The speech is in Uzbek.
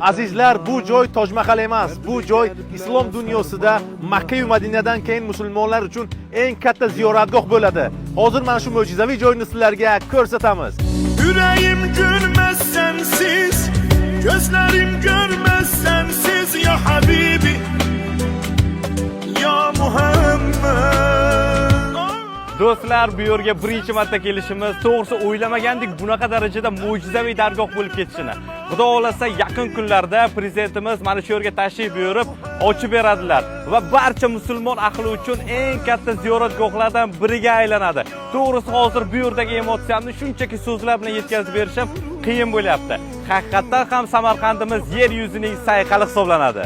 Azizlar, bu joy Toj Mahal emas. Bu joy islom dunyosida Makka va Madinadan keyin musulmonlar uchun eng katta ziyoratgoh bo'ladi. Hozir mana shu mo'jizaviy joyni sizlarga ko'rsatamiz. Yüreğim gülmez sensiz, gözlerim görmez sensiz ya Habibi, ya Muhammed. Do'stlar, bu yerga birinchi marta kelishimiz, to'g'risi o'ylamagandik bunaqa darajada mo'jizaviy dargoh bo'lib ketishini. Xudo xolasa yaqin kunlarda prezidentimiz mana shu yerga tashrif buyurib, ochib beradilar va barcha musulmon ahli uchun eng katta ziyoratgohlardan biriga aylanadi. To'g'risi hozir bu yerdagi emotsiyamni shunchaki so'zlar bilan yetkazib berishim qiyin bo'lyapti. Haqiqatan ham Samarqandimiz yer yuzining sayqali hisoblanadi.